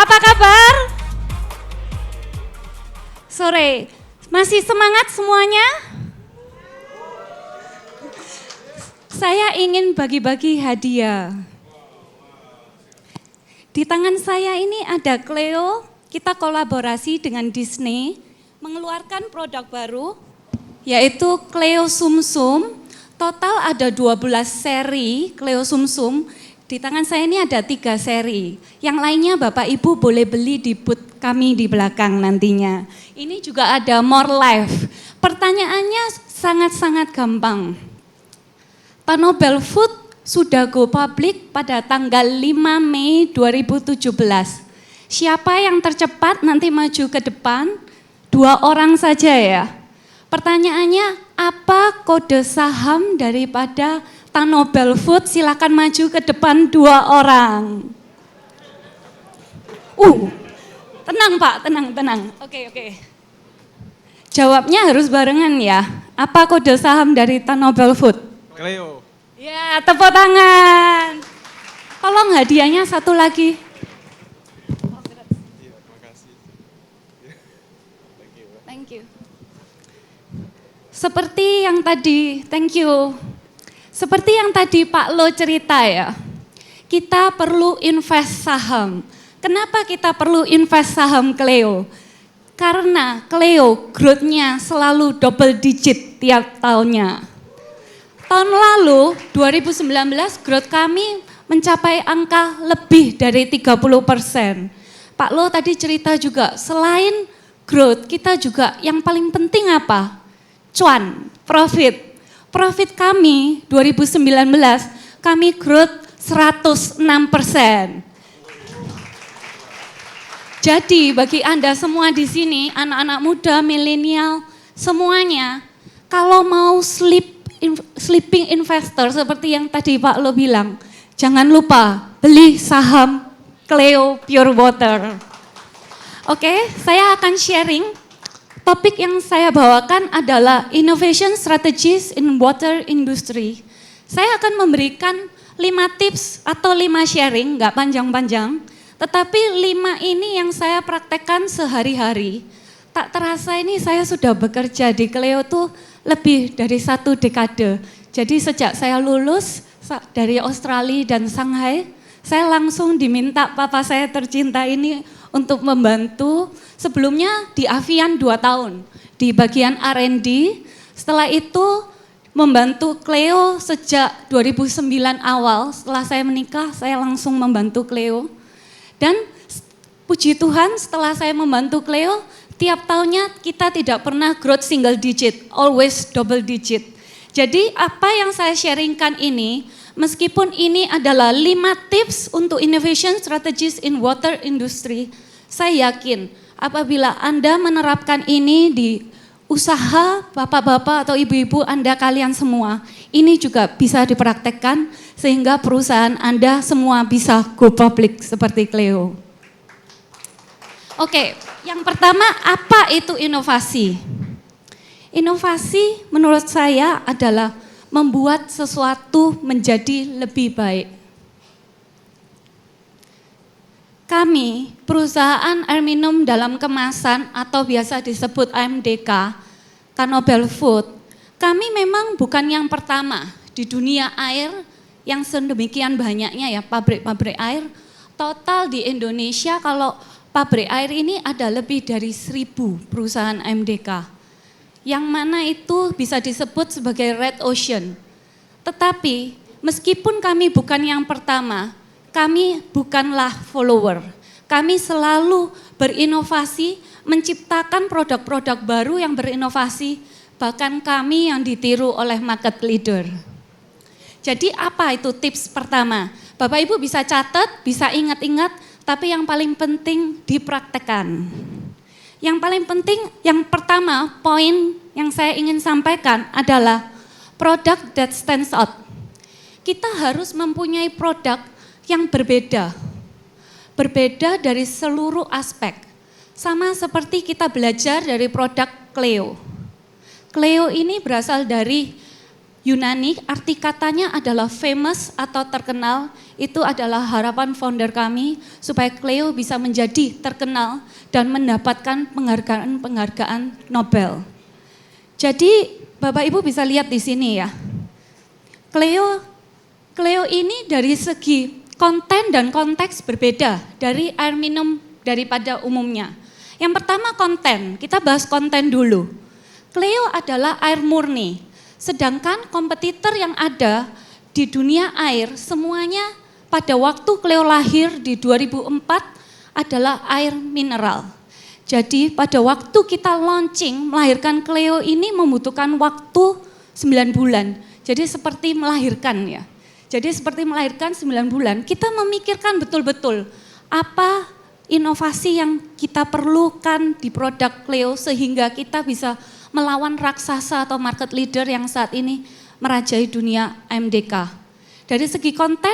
Apa kabar? Sore, masih semangat semuanya? Saya ingin bagi-bagi hadiah. Di tangan saya ini ada Cleo, kita kolaborasi dengan Disney, mengeluarkan produk baru, yaitu Cleo Sum Sum. Total ada 12 seri Cleo Sum Sum. Di tangan saya ini ada 3 seri. Yang lainnya Bapak Ibu boleh beli di booth kami di belakang nantinya. Ini juga ada More Life. Pertanyaannya sangat-sangat gampang. Tanobel Food sudah go public pada tanggal 5 Mei 2017. Siapa yang tercepat nanti maju ke depan? 2 orang saja ya. Pertanyaannya, apa kode saham daripada Tanobel Food? Silakan maju ke depan 2 orang. Tenang Pak, tenang. Oke. Jawabnya harus barengan ya. Apa kode saham dari Tanobel Food? Cleo. Ya, tepuk tangan. Tolong hadiahnya 1 lagi. Iya, makasih. Thank you. Seperti yang tadi, thank you. Seperti yang tadi Pak Lo cerita ya, kita perlu invest saham. Kenapa kita perlu invest saham Cleo? Karena Cleo growth-nya selalu double digit tiap tahunnya. Tahun lalu, 2019, growth kami mencapai angka lebih dari 30%. Pak Lo tadi cerita juga, selain growth, kita juga yang paling penting apa? Cuan, profit. Profit kami 2019, kami growth 106%. Jadi bagi Anda semua di sini, anak-anak muda, milenial, semuanya, kalau mau sleeping investor seperti yang tadi Pak Lo bilang, jangan lupa beli saham Cleo Pure Water. Oke, saya akan sharing. Topik yang saya bawakan adalah Innovation Strategies in Water Industry. Saya akan memberikan 5 tips atau 5 sharing, nggak panjang-panjang, tetapi 5 ini yang saya praktekkan sehari-hari. Tak terasa ini saya sudah bekerja di Cleo tuh lebih dari 1 dekade. Jadi sejak saya lulus dari Australia dan Shanghai, saya langsung diminta papa saya tercinta ini untuk membantu. Sebelumnya di Avian 2 tahun, di bagian R&D. Setelah itu membantu Cleo sejak 2009 awal, setelah saya menikah saya langsung membantu Cleo. Dan puji Tuhan setelah saya membantu Cleo, tiap tahunnya kita tidak pernah growth single digit, always double digit. Jadi apa yang saya sharingkan ini, meskipun ini adalah 5 tips untuk innovation strategies in water industry, saya yakin apabila Anda menerapkan ini di usaha bapak-bapak atau ibu-ibu Anda kalian semua, ini juga bisa dipraktekkan sehingga perusahaan Anda semua bisa go public seperti Cleo. Oke, yang pertama apa itu inovasi? Inovasi menurut saya adalah membuat sesuatu menjadi lebih baik. Kami, perusahaan air minum dalam kemasan atau biasa disebut AMDK, Tanobel Food, kami memang bukan yang pertama di dunia air yang sedemikian banyaknya ya pabrik-pabrik air. Total di Indonesia kalau pabrik air ini ada lebih dari 1.000 perusahaan AMDK. Yang mana itu bisa disebut sebagai Red Ocean. Tetapi meskipun kami bukan yang pertama, kami bukanlah follower. Kami selalu berinovasi, menciptakan produk-produk baru yang berinovasi, bahkan kami yang ditiru oleh market leader. Jadi apa itu tips pertama? Bapak Ibu bisa catat, bisa ingat-ingat, tapi yang paling penting dipraktekkan. Yang paling penting, yang pertama, poin yang saya ingin sampaikan adalah product that stands out. Kita harus mempunyai produk yang berbeda dari seluruh aspek. Sama seperti kita belajar dari produk Cleo. Cleo ini berasal dari Yunani, arti katanya adalah famous atau terkenal. Itu adalah harapan founder kami supaya Cleo bisa menjadi terkenal dan mendapatkan penghargaan-penghargaan Nobel. Jadi Bapak Ibu bisa lihat di sini ya. Cleo ini dari segi konten dan konteks berbeda dari air minum daripada umumnya. Yang pertama konten, kita bahas konten dulu. Cleo adalah air murni, sedangkan kompetitor yang ada di dunia air semuanya pada waktu Cleo lahir di 2004 adalah air mineral. Jadi pada waktu kita launching melahirkan Cleo ini membutuhkan waktu 9 bulan. Jadi seperti melahirkan ya. Jadi seperti melahirkan 9 bulan, kita memikirkan betul-betul apa inovasi yang kita perlukan di produk Cleo sehingga kita bisa melawan raksasa atau market leader yang saat ini merajai dunia AMDK. Dari segi konten,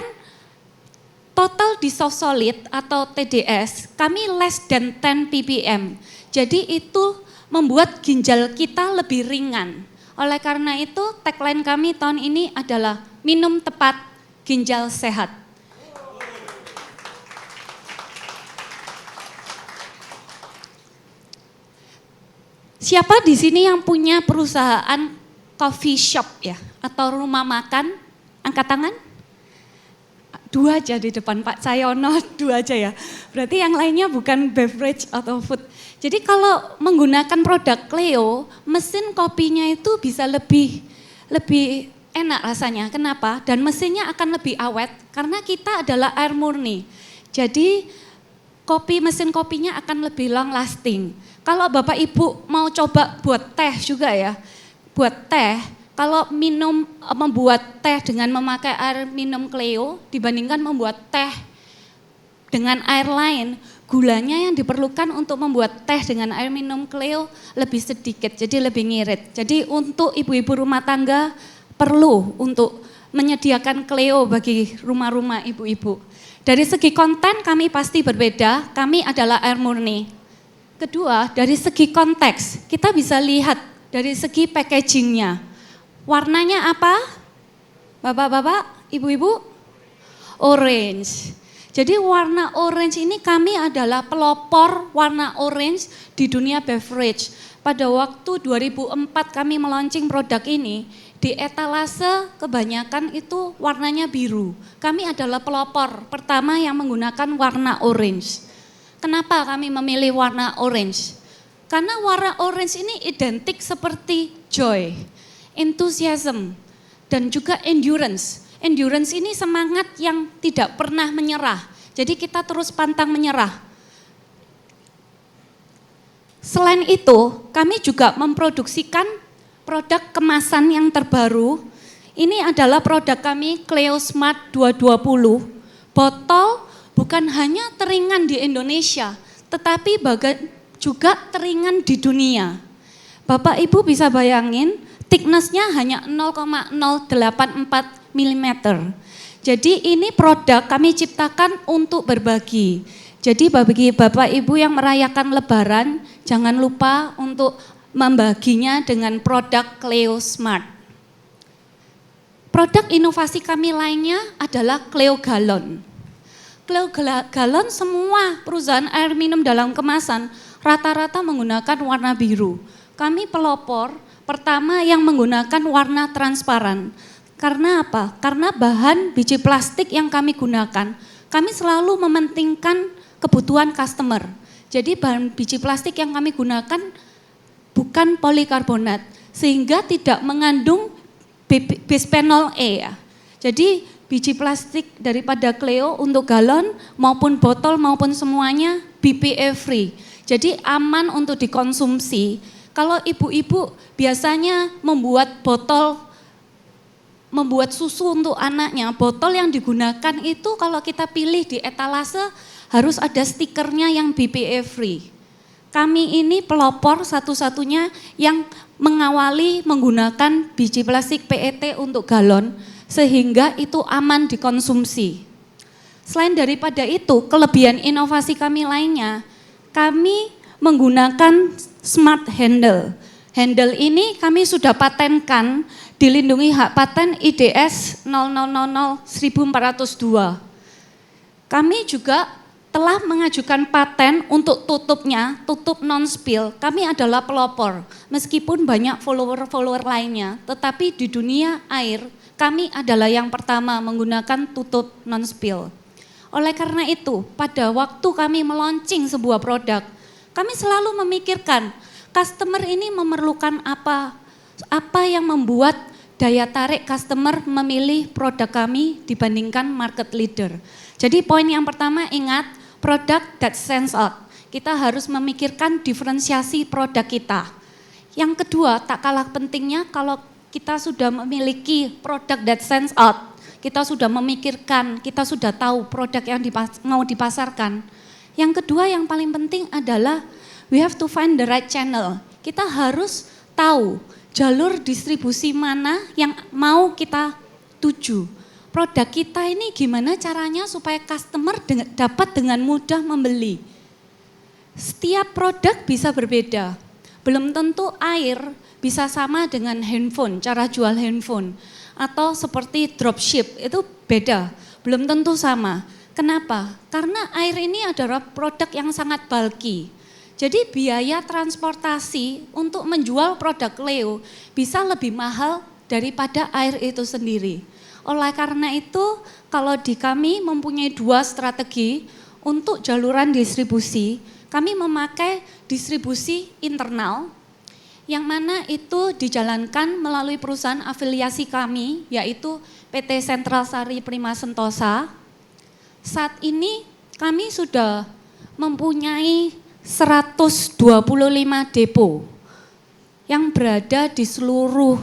total dissolved solid atau TDS, kami less than 10 ppm. Jadi itu membuat ginjal kita lebih ringan. Oleh karena itu tagline kami tahun ini adalah minum tepat, ginjal sehat. Siapa di sini yang punya perusahaan coffee shop ya atau rumah makan? Angkat tangan. 2 aja di depan Pak Cayono, 2 aja ya. Berarti yang lainnya bukan beverage atau food. Jadi kalau menggunakan produk Cleo, mesin kopinya itu bisa lebih enak rasanya. Kenapa? Dan mesinnya akan lebih awet karena kita adalah air murni. Jadi mesin kopinya akan lebih long lasting. Kalau Bapak Ibu mau coba buat teh juga ya, buat teh, kalau membuat teh dengan memakai air minum Cleo dibandingkan membuat teh dengan air lain, gulanya yang diperlukan untuk membuat teh dengan air minum Cleo lebih sedikit, jadi lebih ngirit. Jadi untuk ibu-ibu rumah tangga perlu untuk menyediakan Cleo bagi rumah-rumah ibu-ibu. Dari segi konten kami pasti berbeda, kami adalah air murni. Kedua, dari segi konteks, kita bisa lihat dari segi packagingnya. Warnanya apa? Bapak-bapak, ibu-ibu? Orange. Jadi warna orange ini kami adalah pelopor warna orange di dunia beverage. Pada waktu 2004 kami melaunching produk ini, di etalase kebanyakan itu warnanya biru. Kami adalah pelopor pertama yang menggunakan warna orange. Kenapa kami memilih warna orange? Karena warna orange ini identik seperti joy, enthusiasm, dan juga endurance. Endurance ini semangat yang tidak pernah menyerah. Jadi kita terus pantang menyerah. Selain itu, kami juga memproduksikan produk kemasan yang terbaru. Ini adalah produk kami Cleo Smart 220. Botol bukan hanya teringan di Indonesia, tetapi juga teringan di dunia. Bapak Ibu bisa bayangin, thickness-nya hanya 0,084 mm. Jadi ini produk kami ciptakan untuk berbagi. Jadi bagi Bapak Ibu yang merayakan Lebaran, jangan lupa untuk membaginya dengan produk Cleo Smart. Produk inovasi kami lainnya adalah Cleo Galon. Cleo Galon semua perusahaan air minum dalam kemasan rata-rata menggunakan warna biru. Kami pelopor pertama yang menggunakan warna transparan. Karena apa? Karena bahan biji plastik yang kami gunakan, kami selalu mementingkan kebutuhan customer. Jadi bahan biji plastik yang kami gunakan bukan polikarbonat, sehingga tidak mengandung bisphenol A ya. Jadi biji plastik daripada Cleo untuk galon maupun botol maupun semuanya BPA free. Jadi aman untuk dikonsumsi. Kalau ibu-ibu biasanya membuat susu untuk anaknya, botol yang digunakan itu kalau kita pilih di etalase harus ada stikernya yang BPA free. Kami ini pelopor satu-satunya yang mengawali menggunakan biji plastik PET untuk galon sehingga itu aman dikonsumsi. Selain daripada itu, kelebihan inovasi kami lainnya, kami menggunakan smart handle. Handle ini kami sudah patenkan dilindungi hak paten IDS 00001402. Kami juga telah mengajukan paten untuk tutupnya, tutup non-spill. Kami adalah pelopor, meskipun banyak follower-follower lainnya, tetapi di dunia air, kami adalah yang pertama menggunakan tutup non-spill. Oleh karena itu, pada waktu kami meluncing sebuah produk, kami selalu memikirkan, customer ini memerlukan apa yang membuat daya tarik customer memilih produk kami dibandingkan market leader. Jadi poin yang pertama ingat, product that stands out. Kita harus memikirkan diferensiasi produk kita. Yang kedua, tak kalah pentingnya kalau kita sudah memiliki produk that stands out, kita sudah memikirkan, kita sudah tahu produk yang mau dipasarkan. Yang kedua yang paling penting adalah we have to find the right channel. Kita harus tahu jalur distribusi mana yang mau kita tuju. Produk kita ini gimana caranya supaya customer dapat dengan mudah membeli. Setiap produk bisa berbeda. Belum tentu air bisa sama dengan handphone, cara jual handphone. Atau seperti dropship, itu beda. Belum tentu sama. Kenapa? Karena air ini adalah produk yang sangat bulky. Jadi biaya transportasi untuk menjual produk Cleo bisa lebih mahal daripada air itu sendiri. Oleh karena itu, kalau di kami mempunyai dua strategi untuk jaluran distribusi, kami memakai distribusi internal, yang mana itu dijalankan melalui perusahaan afiliasi kami, yaitu PT Sentral Sari Prima Sentosa. Saat ini kami sudah mempunyai 125 depo yang berada di seluruh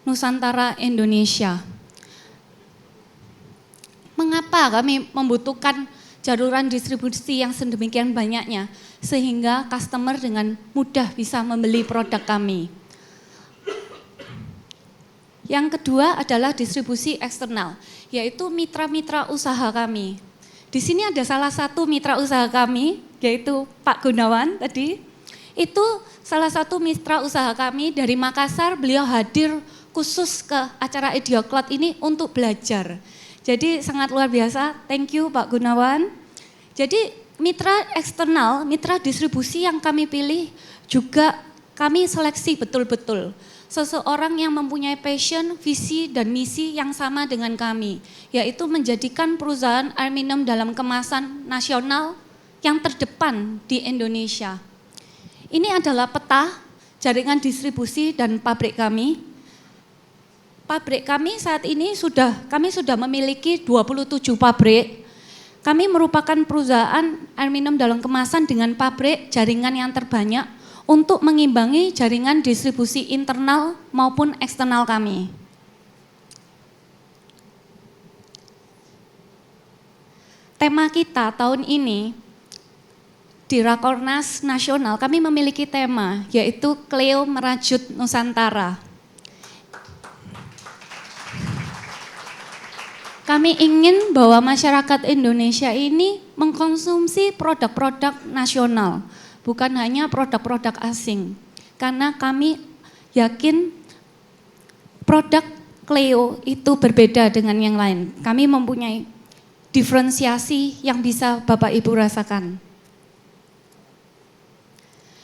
Nusantara Indonesia. Mengapa kami membutuhkan jaluran distribusi yang sedemikian banyaknya sehingga customer dengan mudah bisa membeli produk kami? Yang kedua adalah distribusi eksternal, yaitu mitra-mitra usaha kami. Di sini ada salah satu mitra usaha kami, yaitu Pak Gunawan tadi. Itu salah satu mitra usaha kami dari Makassar, beliau hadir khusus ke acara Idioclot ini untuk belajar. Jadi sangat luar biasa, thank you Pak Gunawan. Jadi mitra eksternal, mitra distribusi yang kami pilih juga kami seleksi betul-betul. Seseorang yang mempunyai passion, visi, dan misi yang sama dengan kami, yaitu menjadikan perusahaan air minum dalam kemasan nasional yang terdepan di Indonesia. Ini adalah peta jaringan distribusi dan pabrik kami. Pabrik kami saat ini kami sudah memiliki 27 pabrik. Kami merupakan perusahaan air minum dalam kemasan dengan pabrik jaringan yang terbanyak untuk mengimbangi jaringan distribusi internal maupun eksternal kami. Tema kita tahun ini di Rakornas Nasional, kami memiliki tema yaitu Cleo Merajut Nusantara. Kami ingin bahwa masyarakat Indonesia ini mengkonsumsi produk-produk nasional, bukan hanya produk-produk asing. Karena kami yakin produk Cleo itu berbeda dengan yang lain. Kami mempunyai diferensiasi yang bisa Bapak Ibu rasakan.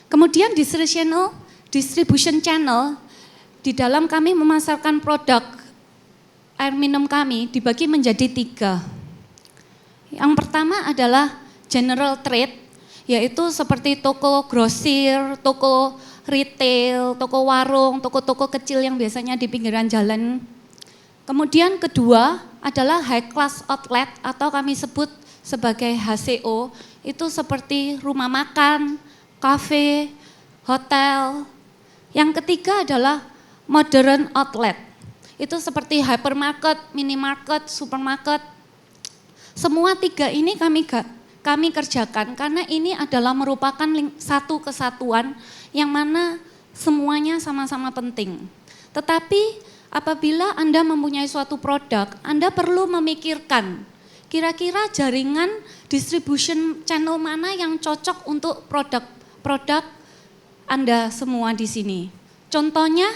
Kemudian distribution channel, di dalam kami memasarkan produk air minum kami dibagi menjadi 3. Yang pertama adalah general trade, yaitu seperti toko grosir, toko retail, toko warung, toko-toko kecil yang biasanya di pinggiran jalan. Kemudian kedua adalah high class outlet atau kami sebut sebagai HCO, itu seperti rumah makan, kafe, hotel. Yang ketiga adalah modern outlet, itu seperti hypermarket, minimarket, supermarket. Semua 3 ini kami kerjakan karena ini adalah merupakan satu kesatuan yang mana semuanya sama-sama penting. Tetapi apabila Anda mempunyai suatu produk, Anda perlu memikirkan kira-kira jaringan distribution channel mana yang cocok untuk produk Anda semua di sini. Contohnya,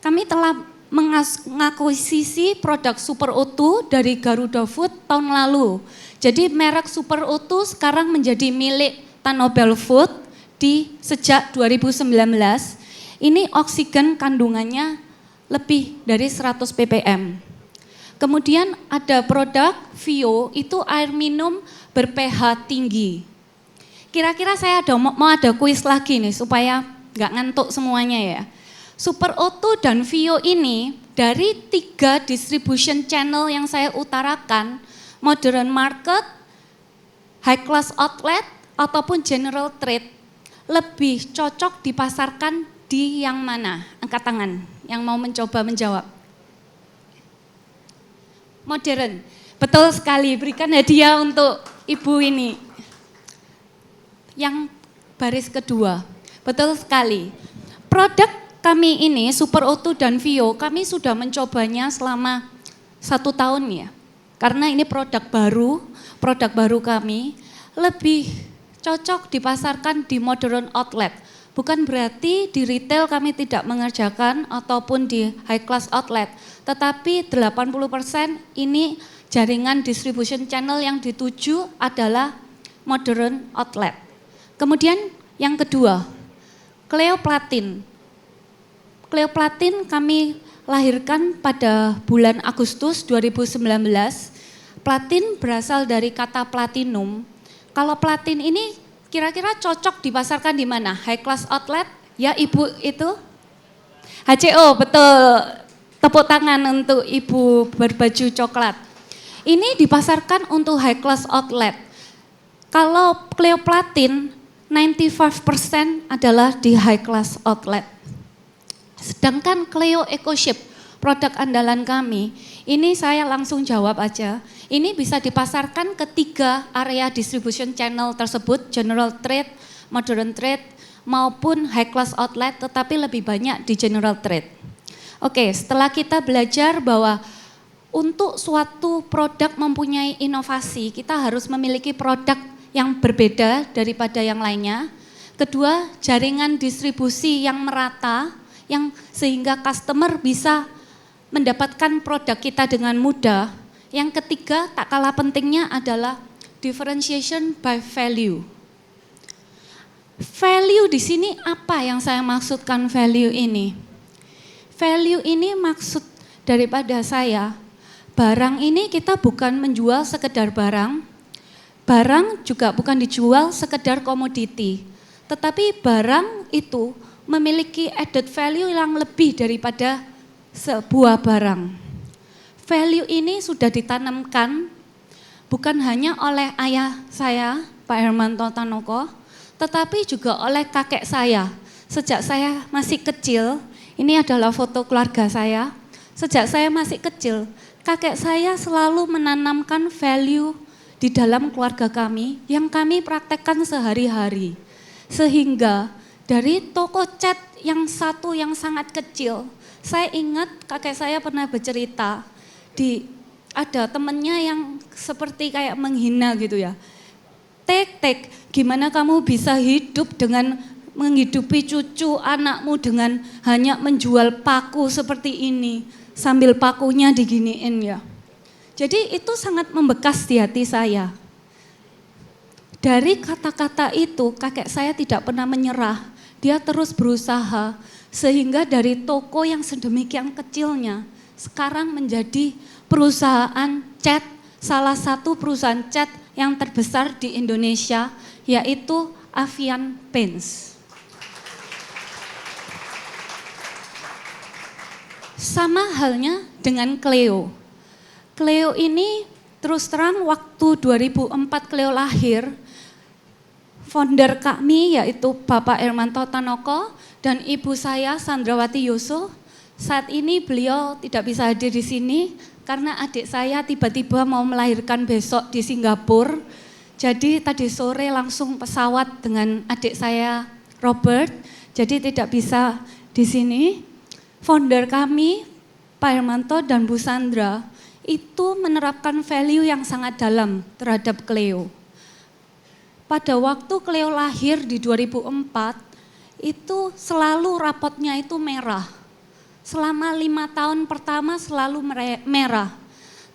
kami telah mengakuisisi produk Super O2 dari Garuda Food tahun lalu. Jadi merek Super O2 sekarang menjadi milik Tanobel Food sejak 2019. Ini oksigen kandungannya lebih dari 100 ppm. Kemudian ada produk Vio, itu air minum ber-pH tinggi. Kira-kira saya mau ada kuis lagi nih supaya nggak ngantuk semuanya ya. Super O2 dan Vio ini dari 3 distribution channel yang saya utarakan, modern market, high class outlet, ataupun general trade, lebih cocok dipasarkan di yang mana? Angkat tangan yang mau mencoba menjawab. Modern, betul sekali, berikan hadiah untuk ibu ini. Yang baris kedua, betul sekali. Produk kami ini, Super O2 dan Vio, kami sudah mencobanya selama 1 tahun ya. Karena ini produk baru kami, lebih cocok dipasarkan di modern outlet. Bukan berarti di retail kami tidak mengerjakan ataupun di high class outlet. Tetapi 80% ini jaringan distribution channel yang dituju adalah modern outlet. Kemudian yang kedua, Cleo Platin. Cleo Platin kami lahirkan pada bulan Agustus 2019. Platin berasal dari kata platinum. Kalau platin ini kira-kira cocok dipasarkan di mana? High class outlet? Ya ibu itu? HCO, betul. Tepuk tangan untuk ibu berbaju coklat. Ini dipasarkan untuk high class outlet. Kalau Cleo Platin, 95% adalah di high class outlet. Sedangkan Cleo EcoShip, produk andalan kami, ini saya langsung jawab aja. Ini bisa dipasarkan ke 3 area distribution channel tersebut, general trade, modern trade, maupun high class outlet, tetapi lebih banyak di general trade. Oke, setelah kita belajar bahwa untuk suatu produk mempunyai inovasi, kita harus memiliki produk yang berbeda daripada yang lainnya. Kedua, jaringan distribusi yang merata, yang sehingga customer bisa mendapatkan produk kita dengan mudah. Yang ketiga, tak kalah pentingnya adalah differentiation by value. Value di sini apa yang saya maksudkan value ini? Value ini maksud daripada saya, barang ini kita bukan menjual sekedar barang, barang juga bukan dijual sekedar komoditi, tetapi barang itu memiliki added value yang lebih daripada sebuah barang. Value ini sudah ditanamkan bukan hanya oleh ayah saya, Pak Hermanto Tanoko, tetapi juga oleh kakek saya. Sejak saya masih kecil, ini adalah foto keluarga saya. Sejak saya masih kecil, kakek saya selalu menanamkan value di dalam keluarga kami yang kami praktekkan sehari-hari. Sehingga dari toko cat yang satu yang sangat kecil, saya ingat kakek saya pernah bercerita, ada temennya yang seperti kayak menghina gitu ya. Tek, gimana kamu bisa hidup dengan menghidupi cucu anakmu dengan hanya menjual paku seperti ini, sambil pakunya diginiin ya. Jadi itu sangat membekas di hati saya. Dari kata-kata itu kakek saya tidak pernah menyerah, dia terus berusaha sehingga dari toko yang sedemikian kecilnya sekarang menjadi perusahaan cat, salah satu perusahaan cat yang terbesar di Indonesia, yaitu Avian Paints. Sama halnya dengan Cleo. Cleo ini terus terang waktu 2004 Cleo lahir, founder kami yaitu Bapak Hermanto Tanoko dan ibu saya Sandrawati Yusuf. Saat ini beliau tidak bisa hadir di sini karena adik saya tiba-tiba mau melahirkan besok di Singapura. Jadi tadi sore langsung pesawat dengan adik saya Robert, jadi tidak bisa di sini. Founder kami, Pak Hermanto dan Bu Sandra, itu menerapkan value yang sangat dalam terhadap Cleo. Pada waktu Cleo lahir di 2004, itu selalu rapotnya itu merah. Selama 5 tahun pertama selalu merah.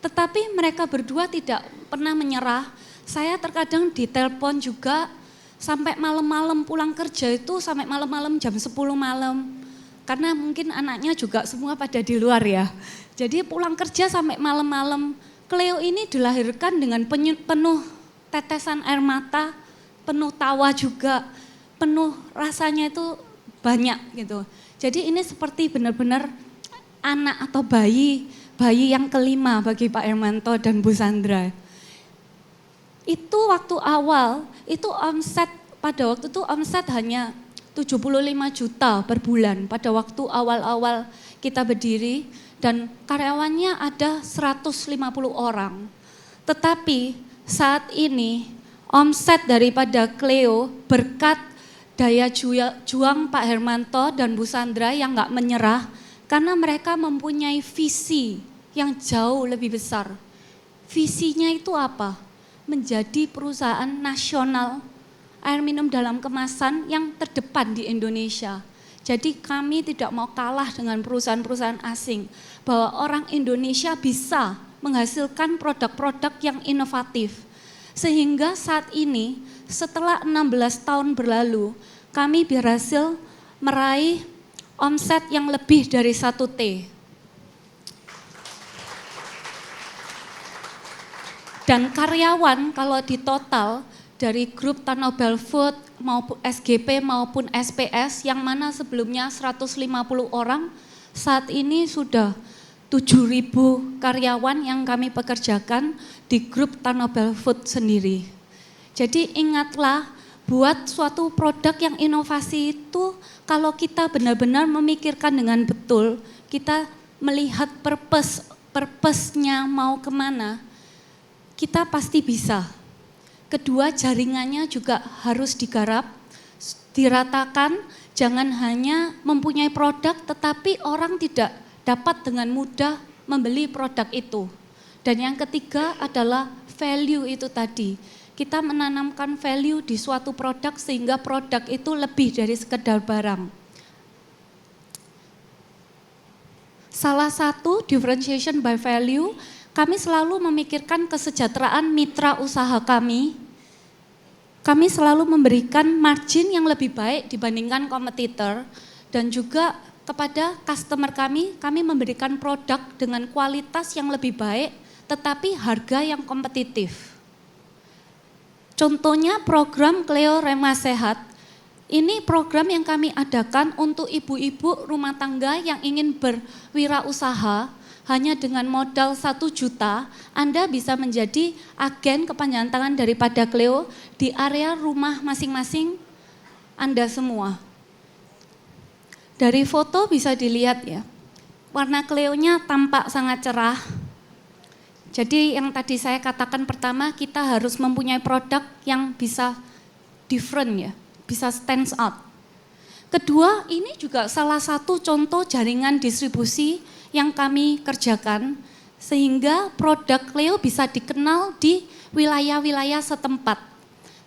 Tetapi mereka berdua tidak pernah menyerah. Saya terkadang ditelepon juga sampai malam-malam pulang kerja itu sampai malam-malam jam 10 malam. Karena mungkin anaknya juga semua pada di luar ya. Jadi pulang kerja sampai malam-malam. Cleo ini dilahirkan dengan penuh tetesan air mata, penuh tawa juga, penuh rasanya itu banyak gitu. Jadi ini seperti benar-benar anak atau bayi yang kelima bagi Pak Hermanto dan Bu Sandra. Itu waktu awal, itu omset pada waktu itu omset hanya 75 juta per bulan pada waktu awal-awal kita berdiri dan karyawannya ada 150 orang. Tetapi saat ini omset daripada Cleo berkat daya juang Pak Hermanto dan Bu Sandra yang gak menyerah karena mereka mempunyai visi yang jauh lebih besar. Visinya itu apa? Menjadi perusahaan nasional air minum dalam kemasan yang terdepan di Indonesia. Jadi kami tidak mau kalah dengan perusahaan-perusahaan asing. Bahwa orang Indonesia bisa menghasilkan produk-produk yang inovatif. Sehingga saat ini setelah 16 tahun berlalu, kami berhasil meraih omset yang lebih dari 1 T. Dan karyawan kalau di total dari grup Tanobel Food maupun SGP maupun SPS yang mana sebelumnya 150 orang, saat ini sudah 7.000 karyawan yang kami pekerjakan di grup Tanobel Food sendiri. Jadi ingatlah, buat suatu produk yang inovasi itu kalau kita benar-benar memikirkan dengan betul, kita melihat purpose-nya mau kemana, kita pasti bisa. Kedua, jaringannya juga harus digarap, diratakan, jangan hanya mempunyai produk tetapi orang tidak dapat dengan mudah membeli produk itu. Dan yang ketiga adalah value itu tadi. Kita menanamkan value di suatu produk sehingga produk itu lebih dari sekedar barang. Salah satu differentiation by value, kami selalu memikirkan kesejahteraan mitra usaha kami. Kami selalu memberikan margin yang lebih baik dibandingkan kompetitor dan juga kepada customer kami memberikan produk dengan kualitas yang lebih baik tetapi harga yang kompetitif. Contohnya program Cleo Rema Sehat, ini program yang kami adakan untuk ibu-ibu rumah tangga yang ingin berwirausaha. Hanya dengan modal 1 juta, Anda bisa menjadi agen kepanjangan tangan daripada Cleo di area rumah masing-masing Anda semua. Dari foto bisa dilihat ya, warna Cleo-nya tampak sangat cerah. Jadi yang tadi saya katakan pertama, kita harus mempunyai produk yang bisa different ya, bisa stand out. Kedua, ini juga salah satu contoh jaringan distribusi yang kami kerjakan sehingga produk Cleo bisa dikenal di wilayah-wilayah setempat.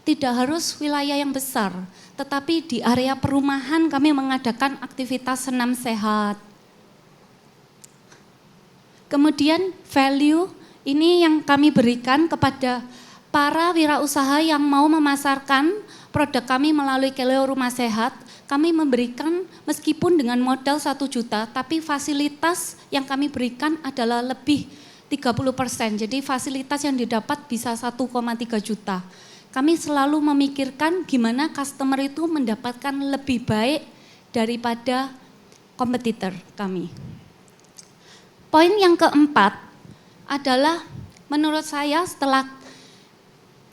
Tidak harus wilayah yang besar, tetapi di area perumahan kami mengadakan aktivitas senam sehat. Kemudian value ini yang kami berikan kepada para wirausaha yang mau memasarkan produk kami melalui Cleo Rumah Sehat. Kami memberikan meskipun dengan modal 1 juta, tapi fasilitas yang kami berikan adalah lebih 30%. Jadi fasilitas yang didapat bisa 1,3 juta. Kami selalu memikirkan gimana customer itu mendapatkan lebih baik daripada kompetitor kami. Poin yang keempat adalah menurut saya setelah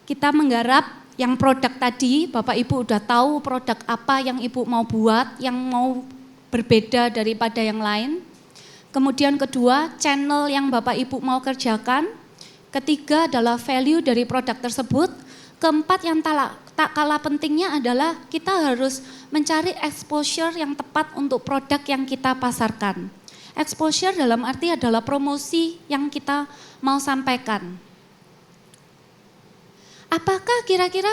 kita menggarap yang produk tadi, Bapak Ibu udah tahu produk apa yang Ibu mau buat, yang mau berbeda daripada yang lain. Kemudian kedua, channel yang Bapak Ibu mau kerjakan. Ketiga adalah value dari produk tersebut. Keempat yang tak kalah pentingnya adalah kita harus mencari exposure yang tepat untuk produk yang kita pasarkan. Exposure dalam arti adalah promosi yang kita mau sampaikan. Apakah kira-kira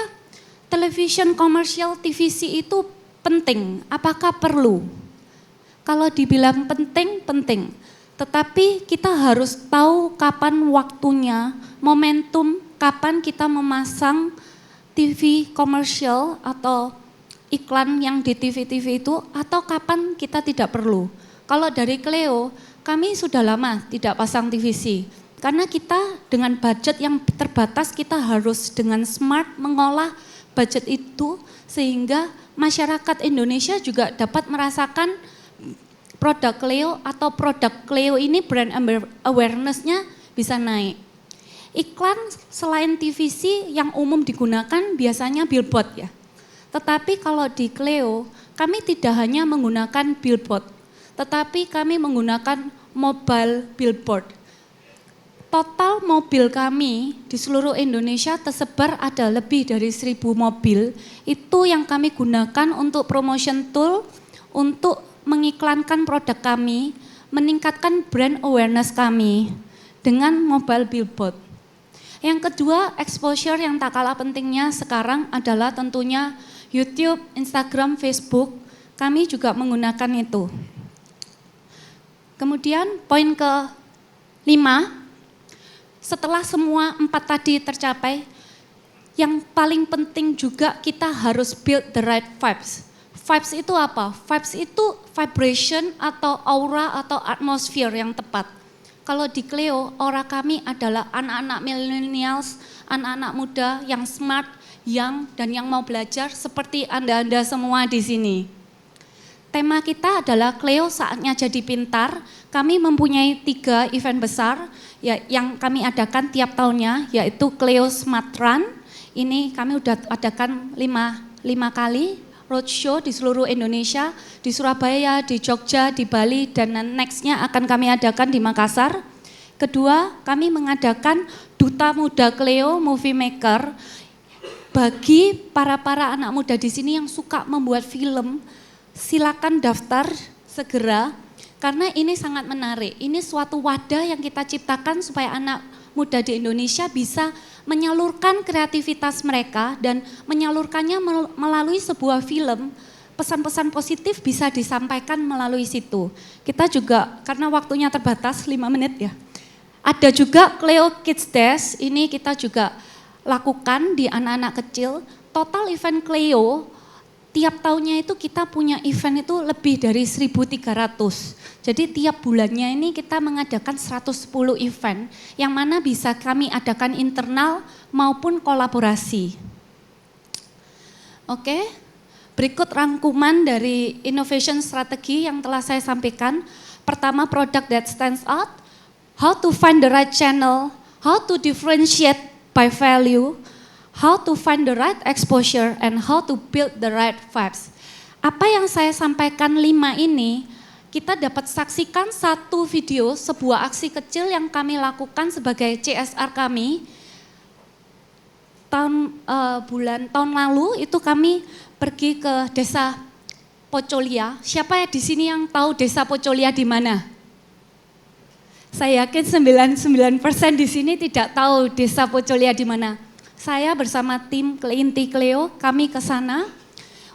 television komersial TVC itu penting? Apakah perlu? Kalau dibilang penting, penting. Tetapi kita harus tahu kapan waktunya, momentum, kapan kita memasang TV komersial atau iklan yang di TV-TV itu, atau kapan kita tidak perlu. Kalau dari Cleo, kami sudah lama tidak pasang TVC. Karena kita dengan budget yang terbatas, kita harus dengan smart mengolah budget itu, sehingga masyarakat Indonesia juga dapat merasakan produk Cleo atau produk Cleo ini brand awareness-nya bisa naik. Iklan selain TVC yang umum digunakan biasanya billboard ya. Tetapi kalau di Cleo, kami tidak hanya menggunakan billboard, tetapi kami menggunakan mobile billboard. Total mobil kami di seluruh Indonesia tersebar ada lebih dari 1.000 mobil. Itu yang kami gunakan untuk promotion tool, untuk mengiklankan produk kami, meningkatkan brand awareness kami dengan mobile billboard. Yang kedua, exposure yang tak kalah pentingnya sekarang adalah tentunya YouTube, Instagram, Facebook. Kami juga menggunakan itu. Kemudian poin ke-5, setelah semua 4 tadi tercapai, yang paling penting juga kita harus build the right vibes. Vibes itu apa? Vibes itu vibration atau aura atau atmosfer yang tepat. Kalau di Cleo, aura kami adalah anak-anak millennials, anak-anak muda yang smart, young, dan yang mau belajar seperti Anda-Anda semua di sini. Tema kita adalah Cleo saatnya jadi pintar. Kami mempunyai 3 event besar yang kami adakan tiap tahunnya, yaitu Cleo Smart Run. Ini kami udah adakan 5 kali. Roadshow di seluruh Indonesia, di Surabaya, di Jogja, di Bali, dan next-nya akan kami adakan di Makassar. Kedua, kami mengadakan Duta Muda Cleo Movie Maker. Bagi para anak muda di sini yang suka membuat film, silakan daftar segera, karena ini sangat menarik. Ini suatu wadah yang kita ciptakan supaya anak muda di Indonesia bisa menyalurkan kreativitas mereka dan menyalurkannya melalui sebuah film. Pesan-pesan positif bisa disampaikan melalui situ. Kita juga, karena waktunya terbatas 5 menit ya. Ada juga Cleo Kids Dash, ini kita juga lakukan di anak-anak kecil. Total event Cleo, tiap tahunnya itu kita punya event itu lebih dari 1.300. Jadi tiap bulannya ini kita mengadakan 110 event yang mana bisa kami adakan internal maupun kolaborasi. Oke, berikut rangkuman dari innovation strategi yang telah saya sampaikan. Pertama, product that stands out, how to find the right channel, how to differentiate by value, how to find the right exposure, and how to build the right vibes. Apa yang saya sampaikan 5 ini, kita dapat saksikan satu video, sebuah aksi kecil yang kami lakukan sebagai CSR kami. Tahun lalu itu kami pergi ke desa Pocolia. Siapa di sini yang tahu desa Pocolia di mana? Saya yakin 99% di sini tidak tahu desa Pocolia di mana. Saya bersama tim Inti Cleo, kami ke sana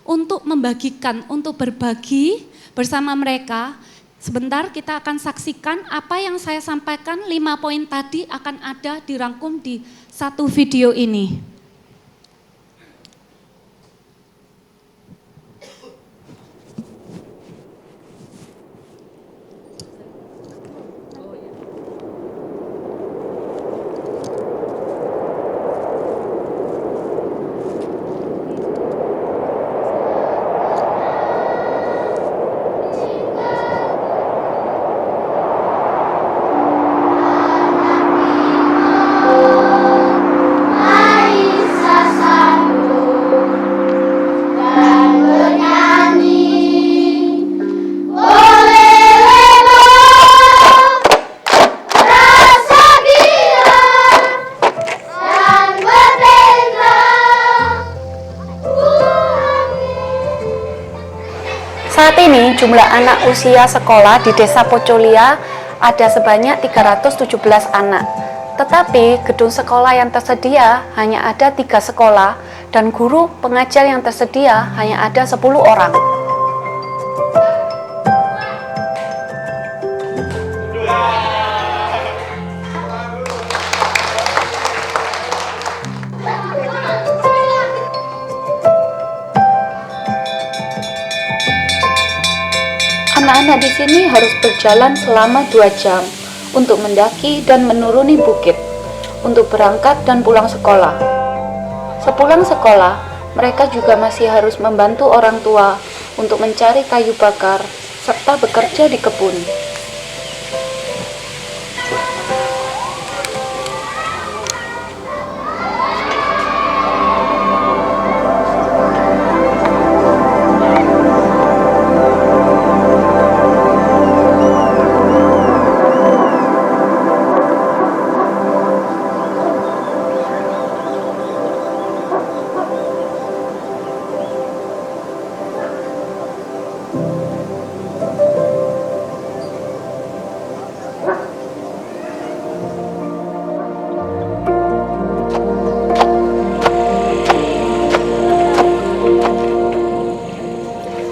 untuk membagikan, untuk berbagi bersama mereka. Sebentar kita akan saksikan apa yang saya sampaikan, 5 poin tadi akan ada dirangkum di satu video ini. Saat ini jumlah anak usia sekolah di Desa Pocolia ada sebanyak 317 anak. Tetapi gedung sekolah yang tersedia hanya ada 3 sekolah dan guru pengajar yang tersedia hanya ada 10 orang. Anak-anak di sini harus berjalan selama 2 jam untuk mendaki dan menuruni bukit, untuk berangkat dan pulang sekolah. Sepulang sekolah, mereka juga masih harus membantu orang tua untuk mencari kayu bakar serta bekerja di kebun.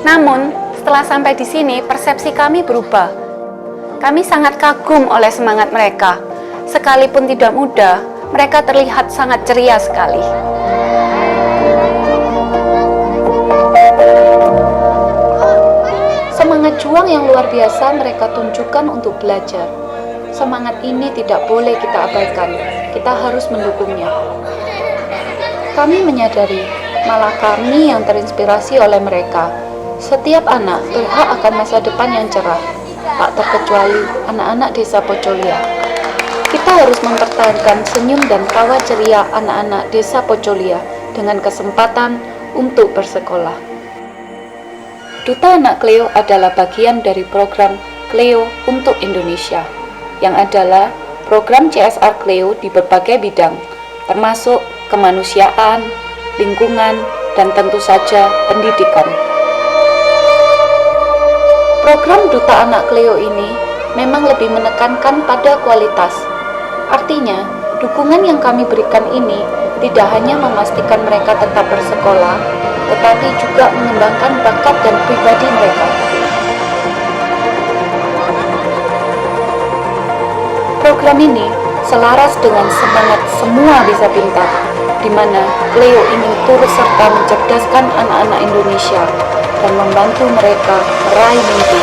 Namun, setelah sampai di sini, persepsi kami berubah. Kami sangat kagum oleh semangat mereka. Sekalipun tidak muda, mereka terlihat sangat ceria sekali. Semangat juang yang luar biasa mereka tunjukkan untuk belajar. Semangat ini tidak boleh kita abaikan. Kita harus mendukungnya. Kami menyadari, malah kami yang terinspirasi oleh mereka. Setiap anak berhak akan masa depan yang cerah, tak terkecuali anak-anak desa Pocolia. Kita harus mempertahankan senyum dan tawa ceria anak-anak desa Pocolia dengan kesempatan untuk bersekolah. Duta Anak Cleo adalah bagian dari program Cleo untuk Indonesia, yang adalah program CSR Cleo di berbagai bidang, termasuk kemanusiaan, lingkungan, dan tentu saja pendidikan. Program Duta Anak Cleo ini memang lebih menekankan pada kualitas. Artinya, dukungan yang kami berikan ini tidak hanya memastikan mereka tetap bersekolah, tetapi juga mengembangkan bakat dan pribadi mereka. Program ini selaras dengan semangat semua bisa pintar, di mana Cleo ingin turut serta mencerdaskan anak-anak Indonesia dan membantu mereka meraih mimpi.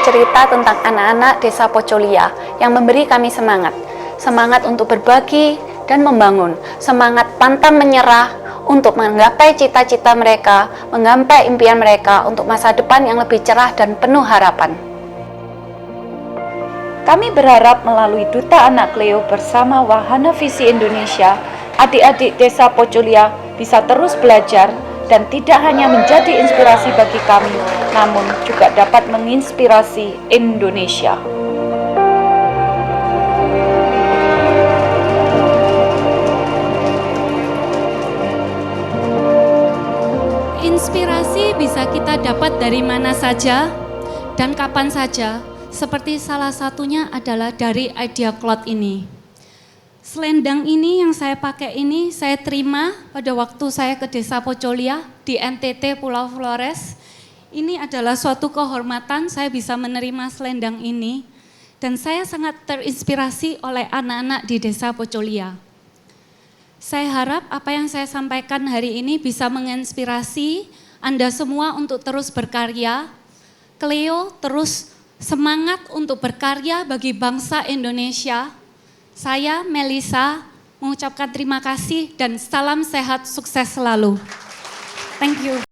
Cerita tentang anak-anak desa Pocolia yang memberi kami semangat untuk berbagi dan membangun, semangat pantang menyerah untuk menggapai cita-cita mereka, menggapai impian mereka untuk masa depan yang lebih cerah dan penuh harapan. Kami berharap melalui Duta Anak Cleo bersama Wahana Visi Indonesia, adik-adik desa Pocolia bisa terus belajar dan tidak hanya menjadi inspirasi bagi kami, namun juga dapat menginspirasi Indonesia. Inspirasi bisa kita dapat dari mana saja dan kapan saja, seperti salah satunya adalah dari Idea Cloth ini. Selendang ini yang saya pakai ini saya terima pada waktu saya ke desa Pocolia di NTT Pulau Flores. Ini adalah suatu kehormatan saya bisa menerima selendang ini dan saya sangat terinspirasi oleh anak-anak di desa Pocolia. Saya harap apa yang saya sampaikan hari ini bisa menginspirasi Anda semua untuk terus berkarya. Cleo terus semangat untuk berkarya bagi bangsa Indonesia. Saya, Melisa, mengucapkan terima kasih dan salam sehat sukses selalu. Thank you.